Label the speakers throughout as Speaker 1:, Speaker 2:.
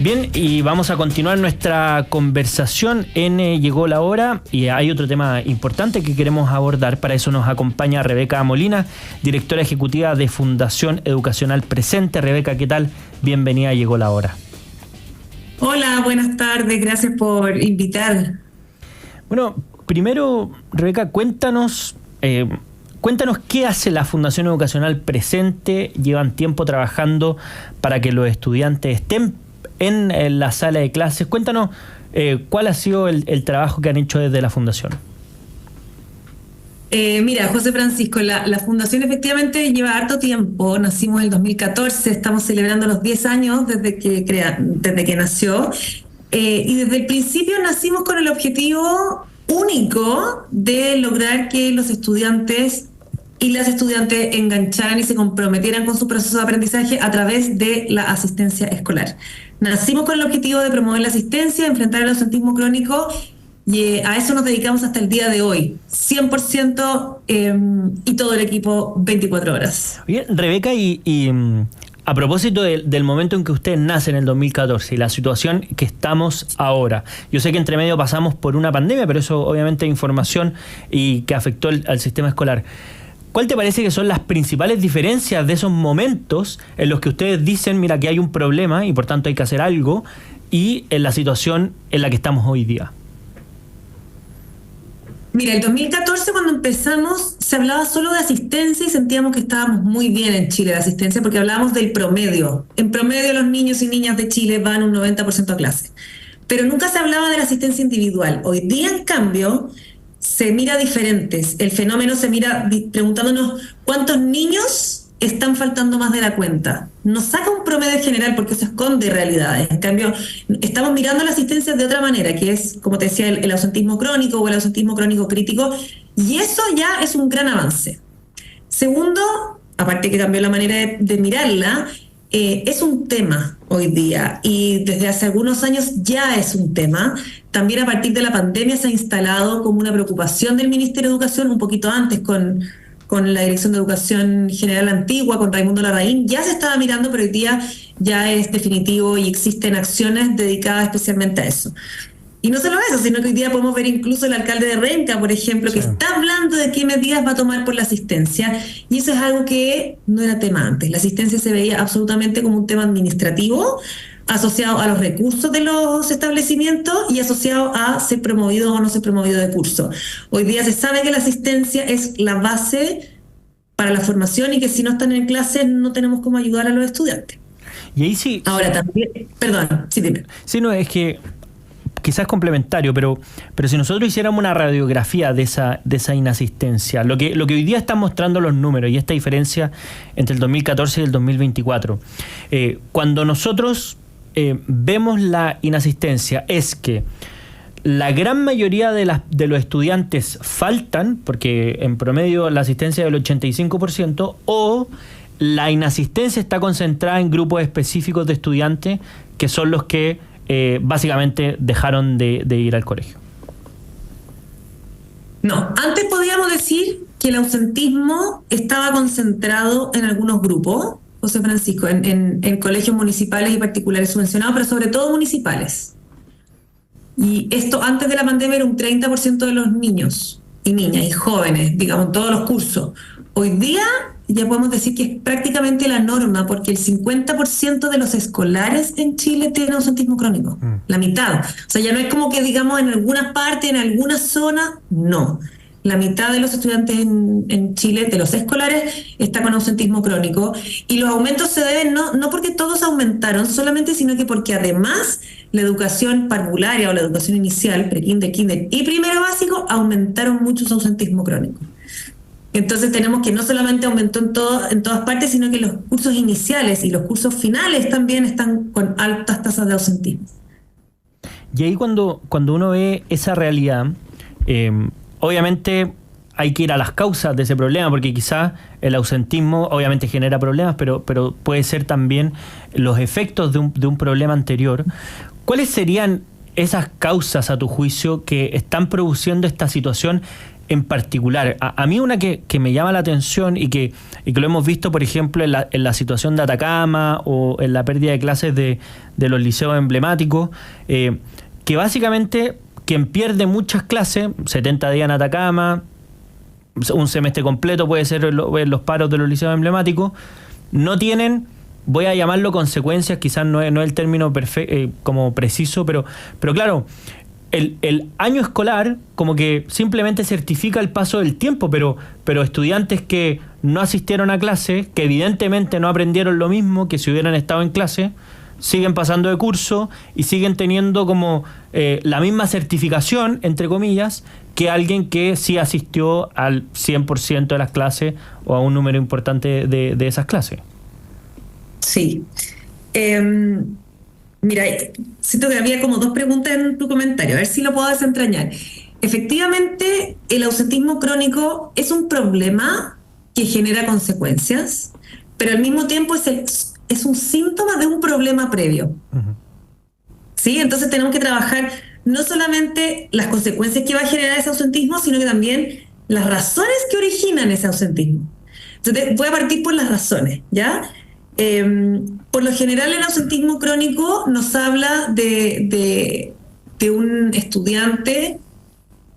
Speaker 1: Bien, y vamos a continuar nuestra conversación en Llegó la Hora, y hay otro tema importante que queremos abordar. Para eso nos acompaña Rebeca Molina, directora ejecutiva de Fundación Educacional Presente. Rebeca, ¿qué tal? Bienvenida a Llegó la Hora.
Speaker 2: Hola, buenas tardes, gracias por invitar.
Speaker 1: Bueno, primero, Rebeca, cuéntanos qué hace la Fundación Educacional Presente. Llevan tiempo trabajando para que los estudiantes estén en la sala de clases. Cuéntanos cuál ha sido el trabajo que han hecho desde la Fundación.
Speaker 2: Mira, José Francisco, la Fundación efectivamente lleva harto tiempo. Nacimos en el 2014, estamos celebrando los 10 años desde que nació. Y desde el principio nacimos con el objetivo único de lograr que los estudiantes y las estudiantes engancharan y se comprometieran con su proceso de aprendizaje a través de la asistencia escolar. Nacimos con el objetivo de promover la asistencia, enfrentar el ausentismo crónico, y a eso nos dedicamos hasta el día de hoy, 100% y todo el equipo 24 horas.
Speaker 1: Bien, Rebeca, y a propósito del momento en que ustedes nacen en el 2014 y la situación que estamos ahora, yo sé que entre medio pasamos por una pandemia, pero eso obviamente es información y que afectó al sistema escolar. ¿Cuál te parece que son las principales diferencias de esos momentos en los que ustedes dicen, mira, que hay un problema y por tanto hay que hacer algo, y en la situación en la que estamos hoy día?
Speaker 2: Mira, el 2014 cuando empezamos se hablaba solo de asistencia y sentíamos que estábamos muy bien en Chile de asistencia porque hablábamos del promedio. En promedio los niños y niñas de Chile van un 90% a clase. Pero nunca se hablaba de la asistencia individual. Hoy día, en cambio, se mira diferentes. El fenómeno se mira preguntándonos cuántos niños están faltando más de la cuenta. Nos saca un promedio general porque eso esconde realidades. En cambio, estamos mirando la asistencia de otra manera, que es, como te decía, el ausentismo crónico o el ausentismo crónico crítico, y eso ya es un gran avance. Segundo, aparte que cambió la manera de mirarla, es un tema hoy día y desde hace algunos años ya es un tema. También a partir de la pandemia se ha instalado como una preocupación del Ministerio de Educación, un poquito antes con la Dirección de Educación General antigua, con Raimundo Larraín, ya se estaba mirando, pero hoy día ya es definitivo y existen acciones dedicadas especialmente a eso. Y no solo eso, sino que hoy día podemos ver incluso el alcalde de Renca, por ejemplo, que está hablando de qué medidas va a tomar por la asistencia, y eso es algo que no era tema antes. La asistencia se veía absolutamente como un tema administrativo, asociado a los recursos de los establecimientos y asociado a ser promovido o no ser promovido de curso. Hoy día se sabe que la asistencia es la base para la formación y que si no están en clase no tenemos cómo ayudar a los estudiantes.
Speaker 1: Y ahí sí...
Speaker 2: Ahora también... Perdón, sí, dime.
Speaker 1: Sí, no, es que quizás complementario, pero si nosotros hiciéramos una radiografía de esa inasistencia, lo que hoy día están mostrando los números y esta diferencia entre el 2014 y el 2024, cuando nosotros vemos la inasistencia, es que la gran mayoría de los estudiantes faltan, porque en promedio la asistencia es del 85%, o la inasistencia está concentrada en grupos específicos de estudiantes que son los que básicamente dejaron de ir al colegio.
Speaker 2: No, antes podíamos decir que el ausentismo estaba concentrado en algunos grupos, José Francisco, en colegios municipales y particulares subvencionados, pero sobre todo municipales. Y esto antes de la pandemia era un 30% de los niños y niñas y jóvenes, digamos, en todos los cursos. Hoy día ya podemos decir que es prácticamente la norma, porque el 50% de los escolares en Chile tienen ausentismo crónico, la mitad. O sea, ya no es como que digamos en algunas partes, en alguna zona, no. La mitad de los estudiantes en Chile, de los escolares, está con ausentismo crónico. Y los aumentos se deben no porque todos aumentaron solamente, sino que porque además la educación parvularia o la educación inicial, prekinder, kinder y primero básico, aumentaron mucho su ausentismo crónico. Entonces tenemos que no solamente aumentó en todas partes, sino que los cursos iniciales y los cursos finales también están con altas tasas de ausentismo.
Speaker 1: Y ahí cuando uno ve esa realidad, obviamente hay que ir a las causas de ese problema, porque quizás el ausentismo obviamente genera problemas, pero puede ser también los efectos de un problema anterior. ¿Cuáles serían esas causas, a tu juicio, que están produciendo esta situación en particular. A mí una que me llama la atención y que lo hemos visto, por ejemplo, en la situación de Atacama o en la pérdida de clases de los liceos emblemáticos, que básicamente quien pierde muchas clases, 70 días en Atacama, un semestre completo puede ser los paros de los liceos emblemáticos, no tienen, voy a llamarlo consecuencias, quizás no es el término como preciso, pero claro, el año escolar como que simplemente certifica el paso del tiempo, pero estudiantes que no asistieron a clase, que evidentemente no aprendieron lo mismo que si hubieran estado en clase, siguen pasando de curso y siguen teniendo como la misma certificación, entre comillas, que alguien que sí asistió al 100% de las clases o a un número importante de esas clases.
Speaker 2: Sí. Mira, siento que había como dos preguntas en tu comentario, a ver si lo puedo desentrañar. Efectivamente, el ausentismo crónico es un problema que genera consecuencias, pero al mismo tiempo es un síntoma de un problema previo. Uh-huh. ¿Sí? Entonces tenemos que trabajar no solamente las consecuencias que va a generar ese ausentismo, sino que también las razones que originan ese ausentismo. Entonces voy a partir por las razones, ¿ya? Por lo general el ausentismo crónico nos habla de un estudiante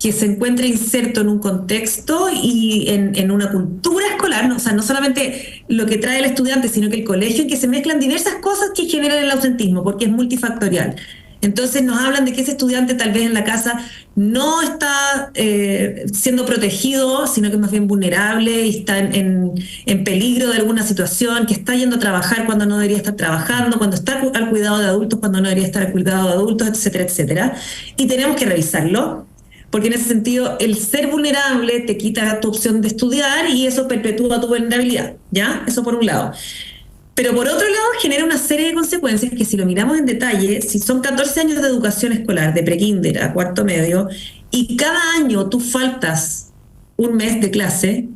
Speaker 2: que se encuentra inserto en un contexto y en una cultura escolar, ¿no? O sea, no solamente lo que trae el estudiante, sino que el colegio, en que se mezclan diversas cosas que generan el ausentismo, porque es multifactorial. Entonces nos hablan de que ese estudiante tal vez en la casa no está siendo protegido, sino que es más bien vulnerable y está en peligro de alguna situación, que está yendo a trabajar cuando no debería estar trabajando, cuando está al cuidado de adultos cuando no debería estar al cuidado de adultos, etcétera, etcétera. Y tenemos que revisarlo, porque en ese sentido el ser vulnerable te quita tu opción de estudiar y eso perpetúa tu vulnerabilidad, ¿ya? Eso por un lado. Pero por otro lado genera una serie de consecuencias que si lo miramos en detalle, si son 14 años de educación escolar, de prekinder a cuarto medio, y cada año tú faltas un mes de clase,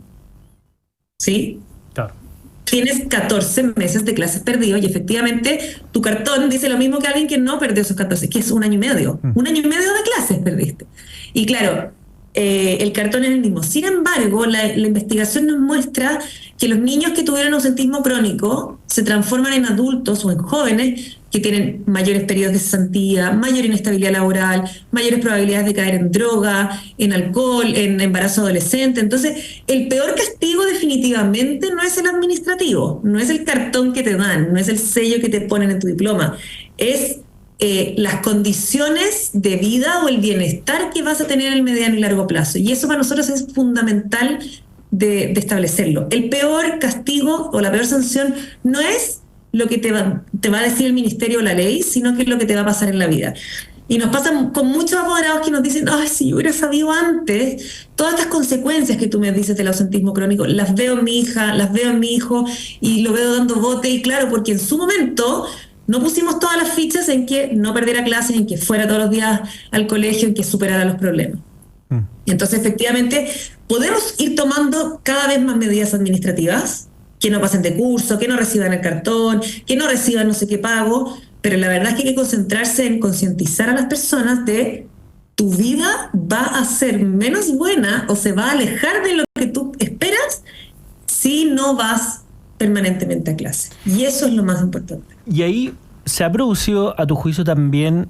Speaker 2: ¿sí? Claro. Tienes 14 meses de clases perdidos y efectivamente tu cartón dice lo mismo que alguien que no perdió esos 14, que es un año y medio. Un año y medio de clases perdiste. Y claro, el cartón es el mismo. Sin embargo, la investigación nos muestra que los niños que tuvieron ausentismo crónico se transforman en adultos o en jóvenes que tienen mayores periodos de cesantía, mayor inestabilidad laboral, mayores probabilidades de caer en droga, en alcohol, en embarazo adolescente. Entonces, el peor castigo definitivamente no es el administrativo, no es el cartón que te dan, no es el sello que te ponen en tu diploma, es las condiciones de vida o el bienestar que vas a tener en el mediano y largo plazo. Y eso para nosotros es fundamental de establecerlo. El peor castigo o la peor sanción no es lo que te va a decir el ministerio o la ley, sino que es lo que te va a pasar en la vida. Y nos pasa con muchos apoderados que nos dicen, ay, si yo hubiera sabido antes, todas estas consecuencias que tú me dices del ausentismo crónico, las veo en mi hija, las veo en mi hijo, y lo veo dando bote, y claro, porque en su momento no pusimos todas las fichas en que no perdiera clases, en que fuera todos los días al colegio, en que superara los problemas. Entonces, efectivamente, podemos ir tomando cada vez más medidas administrativas, que no pasen de curso, que no reciban el cartón, que no reciban no sé qué pago, pero la verdad es que hay que concentrarse en concientizar a las personas de tu vida va a ser menos buena o se va a alejar de lo que tú esperas si no vas permanentemente a clase. Y eso es lo más importante.
Speaker 1: Y ahí se ha producido, a tu juicio, también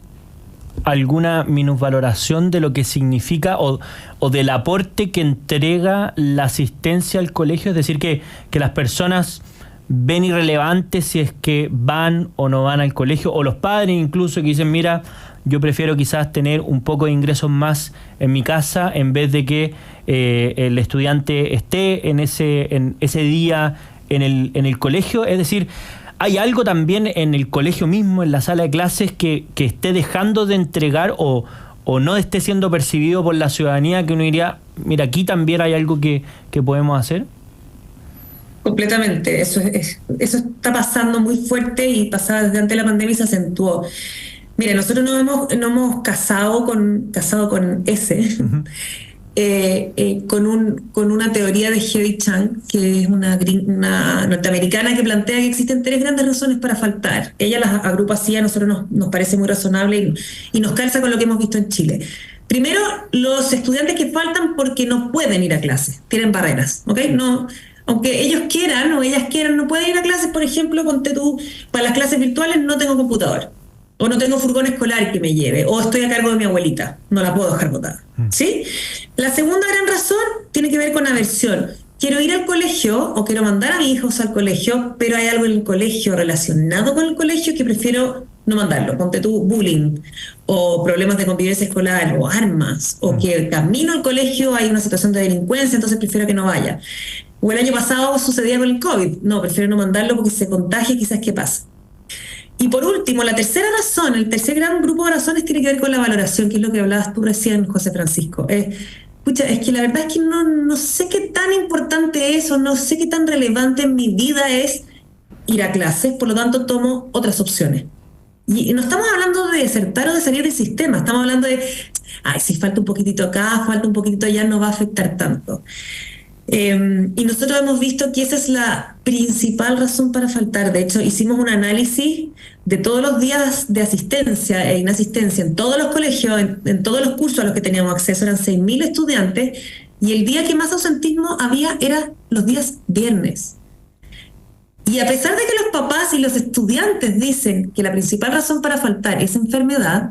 Speaker 1: alguna minusvaloración de lo que significa o del aporte que entrega la asistencia al colegio, es decir, que las personas ven irrelevante si es que van o no van al colegio, o los padres incluso que dicen, mira, yo prefiero quizás tener un poco de ingresos más en mi casa en vez de que el estudiante esté en ese día en el colegio. Es decir, ¿hay algo también en el colegio mismo, en la sala de clases, que esté dejando de entregar o no esté siendo percibido por la ciudadanía, que uno diría, mira, aquí también hay algo que podemos hacer?
Speaker 2: Completamente, eso está pasando muy fuerte y pasaba desde antes de la pandemia y se acentuó. Mira, nosotros no hemos casado con S, uh-huh. Con una teoría de Heidi Chang, que es una norteamericana que plantea que existen 3 grandes razones para faltar. Ella las agrupa así, a nosotros nos parece muy razonable y nos calza con lo que hemos visto en Chile. Primero, los estudiantes que faltan porque no pueden ir a clases, tienen barreras, ¿ok? No, aunque ellos quieran o ellas quieran, no pueden ir a clases, por ejemplo, ponte tú, para las clases virtuales no tengo computador, o no tengo furgón escolar que me lleve, o estoy a cargo de mi abuelita, no la puedo dejar botada, ¿sí? La segunda gran razón tiene que ver con aversión. Quiero ir al colegio o quiero mandar a mis hijos al colegio, pero hay algo en el colegio relacionado con el colegio que prefiero no mandarlo. Ponte tú bullying o problemas de convivencia escolar o armas, o que camino al colegio hay una situación de delincuencia, entonces prefiero que no vaya. O el año pasado sucedía con el COVID. No, prefiero no mandarlo porque se contagia, quizás qué pasa. Y por último, la tercera razón, el tercer gran grupo de razones tiene que ver con la valoración, que es lo que hablabas tú recién, José Francisco. Escucha, es que la verdad es que no sé qué tan importante es o no sé qué tan relevante en mi vida es ir a clases, por lo tanto tomo otras opciones. Y no estamos hablando de desertar o de salir del sistema, estamos hablando de, ay, si falta un poquitito acá, falta un poquitito allá, no va a afectar tanto. Y nosotros hemos visto que esa es la principal razón para faltar. De hecho, hicimos un análisis de todos los días de asistencia e inasistencia en todos los colegios, en todos los cursos a los que teníamos acceso, eran 6.000 estudiantes, y el día que más ausentismo había era los días viernes. Y a pesar de que los papás y los estudiantes dicen que la principal razón para faltar es enfermedad,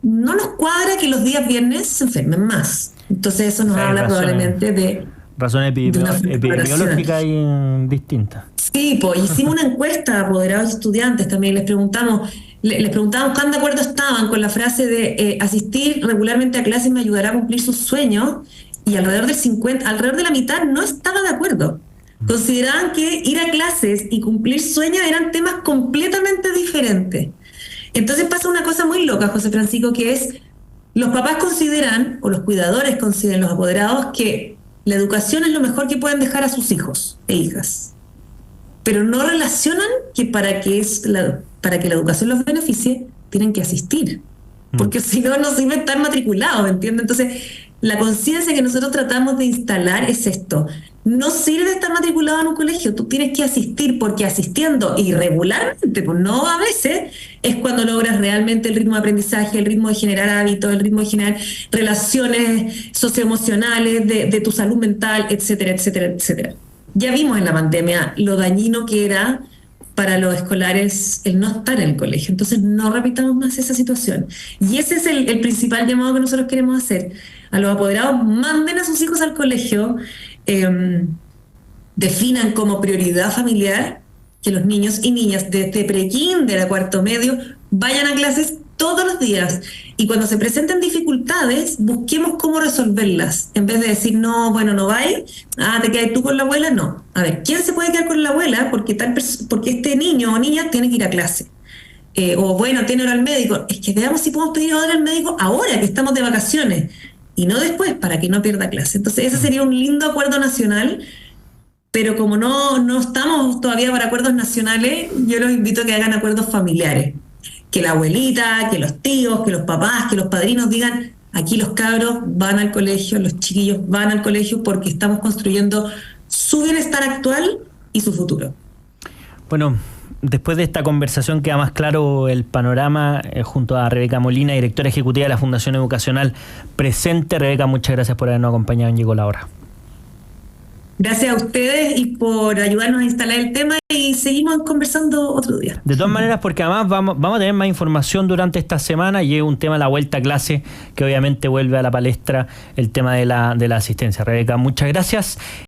Speaker 2: no nos cuadra que los días viernes se enfermen más. Entonces eso nos habla probablemente de
Speaker 1: razones epidemiológicas y distintas.
Speaker 2: Sí, pues hicimos una encuesta a apoderados y estudiantes también, les preguntamos cuán de acuerdo estaban con la frase de asistir regularmente a clases me ayudará a cumplir sus sueños, y alrededor de la mitad no estaba de acuerdo. Consideraban que ir a clases y cumplir sueños eran temas completamente diferentes. Entonces pasa una cosa muy loca, José Francisco, que es, los papás consideran, o los cuidadores consideran, los apoderados, que la educación es lo mejor que pueden dejar a sus hijos e hijas. Pero no relacionan que para que la educación los beneficie, tienen que asistir. Porque si no, no sirve estar matriculados, ¿me entiendes? Entonces, la conciencia que nosotros tratamos de instalar es esto. No sirve estar matriculado en un colegio, tú tienes que asistir, porque asistiendo irregularmente, pues no a veces, es cuando logras realmente el ritmo de aprendizaje, el ritmo de generar hábitos, el ritmo de generar relaciones socioemocionales, de tu salud mental, etcétera, etcétera, etcétera. Ya vimos en la pandemia lo dañino que era para los escolares el no estar en el colegio. Entonces no repitamos más esa situación. Y ese es el principal llamado que nosotros queremos hacer. A los apoderados, manden a sus hijos al colegio, definan como prioridad familiar que los niños y niñas desde prekinder a cuarto medio vayan a clases todos los días, y cuando se presenten dificultades busquemos cómo resolverlas, en vez de decir no, bueno, no vais, te quedas tú con la abuela. No, a ver, ¿quién se puede quedar con la abuela? Porque este niño o niña tiene que ir a clase, o bueno, tiene hora al médico. Es que veamos si podemos pedir hora al médico ahora que estamos de vacaciones y no después, para que no pierda clase. Entonces ese sería un lindo acuerdo nacional, pero como no estamos todavía para acuerdos nacionales, yo los invito a que hagan acuerdos familiares. Que la abuelita, que los tíos, que los papás, que los padrinos digan, aquí los cabros van al colegio, los chiquillos van al colegio, porque estamos construyendo su bienestar actual y su futuro.
Speaker 1: Bueno, después de esta conversación queda más claro el panorama, junto a Rebeca Molina, directora ejecutiva de la Fundación Educacional Presente. Rebeca, muchas gracias por habernos acompañado en Llegó la Hora.
Speaker 2: Gracias a ustedes y por ayudarnos a instalar el tema, y seguimos conversando otro día.
Speaker 1: De todas maneras, porque además vamos a tener más información durante esta semana, y es un tema, la vuelta a clase, que obviamente vuelve a la palestra el tema de la asistencia. Rebeca, muchas gracias.